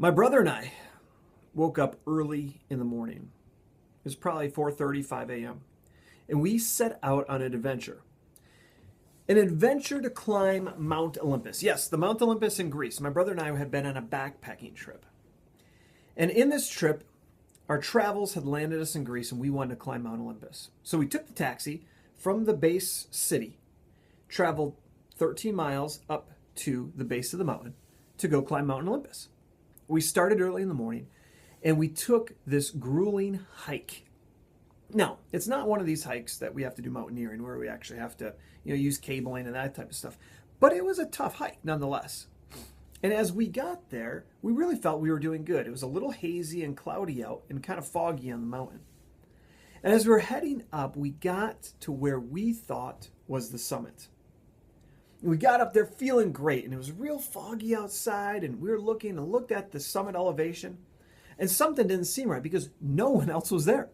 My brother and I woke up early in the morning. It was probably 4:35 a.m. And we set out on an adventure. An adventure to climb Mount Olympus. Yes, the Mount Olympus in Greece. My brother and I had been on a backpacking trip. And in this trip, our travels had landed us in Greece and we wanted to climb Mount Olympus. So we took the taxi from the base city, traveled 13 miles up to the base of the mountain to go climb Mount Olympus. We started early in the morning and we took this grueling hike. Now, it's not one of these hikes that we have to do mountaineering where we actually have to, use cabling and that type of stuff. But it was a tough hike nonetheless. And as we got there, we really felt we were doing good. It was a little hazy and cloudy out and kind of foggy on the mountain. And as we were heading up, we got to where we thought was the summit. We got up there feeling great, and it was real foggy outside, and we were looking and looked at the summit elevation, and something didn't seem right because no one else was there.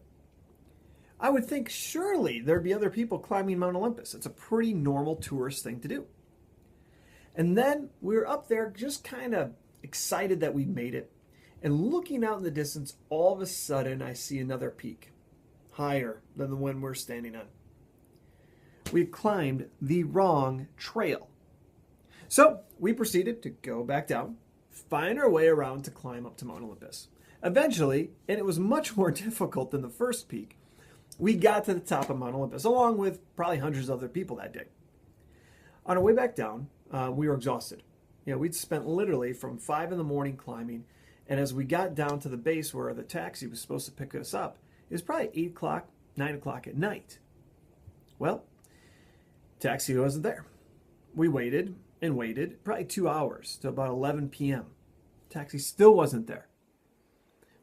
I would think surely there'd be other people climbing Mount Olympus. It's a pretty normal tourist thing to do. And then we were up there just kind of excited that we made it. And looking out in the distance, all of a sudden I see another peak, higher than the one we're standing on. We had climbed the wrong trail. So we proceeded to go back down, find our way around to climb up to Mount Olympus. Eventually, and it was much more difficult than the first peak, we got to the top of Mount Olympus, along with probably hundreds of other people that day. On our way back down, we were exhausted. We'd spent literally from 5 in the morning climbing, and as we got down to the base where the taxi was supposed to pick us up, it was probably 8 o'clock, 9 o'clock at night. Well, taxi wasn't there. We waited and waited, probably 2 hours, till about 11 p.m. Taxi still wasn't there.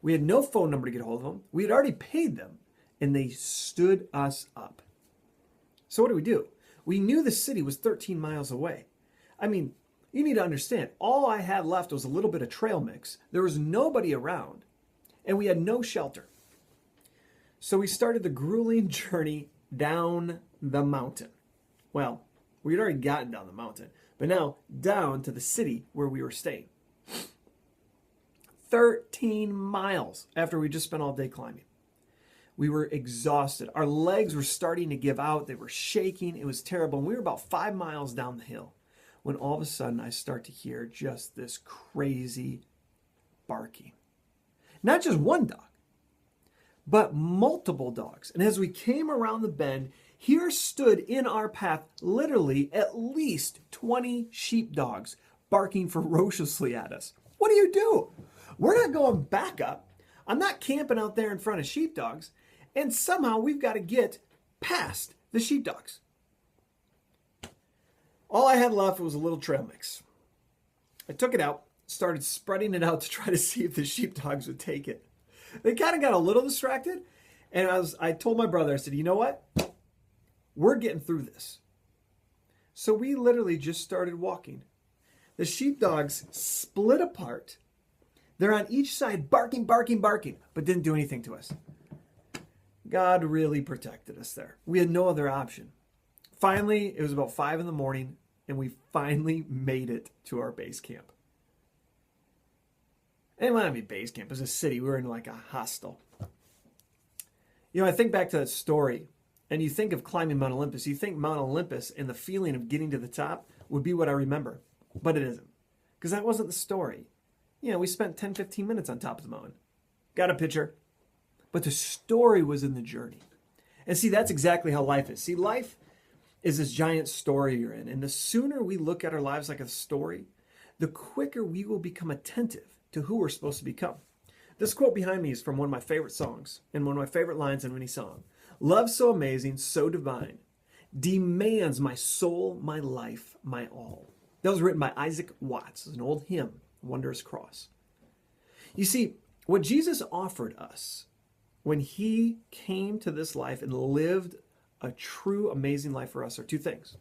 We had no phone number to get a hold of them. We had already paid them, and they stood us up. So what do? We knew the city was 13 miles away. I mean, you need to understand, all I had left was a little bit of trail mix. There was nobody around, and we had no shelter. So we started the grueling journey down the mountain. Well, we had already gotten down the mountain, but now down to the city where we were staying. 13 miles after we just spent all day climbing. We were exhausted. Our legs were starting to give out. They were shaking. It was terrible. And we were about 5 miles down the hill when all of a sudden I start to hear just this crazy barking. Not just one dog, but multiple dogs. And as we came around the bend, here stood in our path literally at least 20 sheepdogs barking ferociously at us. What do? We're not going back up. I'm not camping out there in front of sheepdogs. And somehow we've got to get past the sheepdogs. All I had left was a little trail mix. I took it out, started spreading it out to try to see if the sheepdogs would take it. They kind of got a little distracted. And I told my brother, I said, you know what? We're getting through this. So we literally just started walking. The sheepdogs split apart. They're on each side barking, but didn't do anything to us. God really protected us there. We had no other option. Finally, it was about 5 in the morning, and we finally made it to our base camp. And it might not be base camp. It was a city. We were in like a hostel. I think back to that story, and you think of climbing Mount Olympus. You think Mount Olympus and the feeling of getting to the top would be what I remember. But it isn't. Because that wasn't the story. We spent 10, 15 minutes on top of the mountain. Got a picture. But the story was in the journey. And see, that's exactly how life is. See, life is this giant story you're in. And the sooner we look at our lives like a story, the quicker we will become attentive to who we're supposed to become. This quote behind me is from one of my favorite songs and one of my favorite lines in any song. Love so amazing, so divine, demands my soul, my life, my all. That was written by Isaac Watts. It's an old hymn, Wondrous Cross. You see, what Jesus offered us when he came to this life and lived a true, amazing life for us are two things.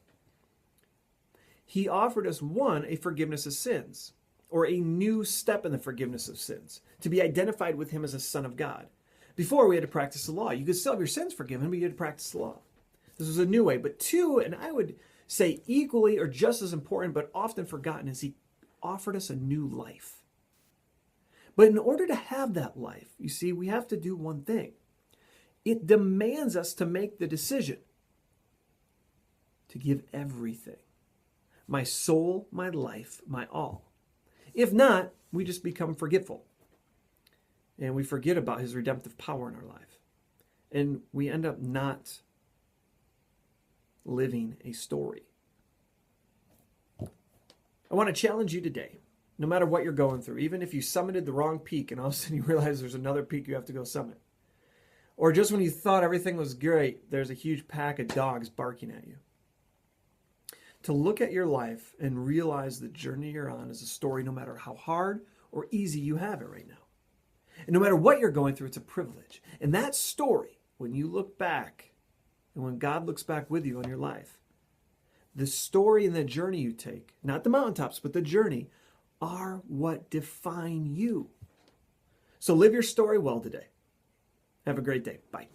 He offered us, one, a forgiveness of sins, or a new step in the forgiveness of sins, to be identified with him as a son of God. Before, we had to practice the law. You could still have your sins forgiven, but you had to practice the law. This was a new way. But two, and I would say equally or just as important, but often forgotten, is he offered us a new life. But in order to have that life, you see, we have to do one thing. It demands us to make the decision to give everything. My soul, my life, my all. If not, we just become forgetful. And we forget about his redemptive power in our life. And we end up not living a story. I want to challenge you today, no matter what you're going through, even if you summited the wrong peak and all of a sudden you realize there's another peak you have to go summit. Or just when you thought everything was great, there's a huge pack of dogs barking at you. To look at your life and realize the journey you're on is a story no matter how hard or easy you have it right now. And no matter what you're going through, it's a privilege. And that story, when you look back and when God looks back with you on your life, the story and the journey you take, not the mountaintops, but the journey, are what define you. So live your story well today. Have a great day. Bye.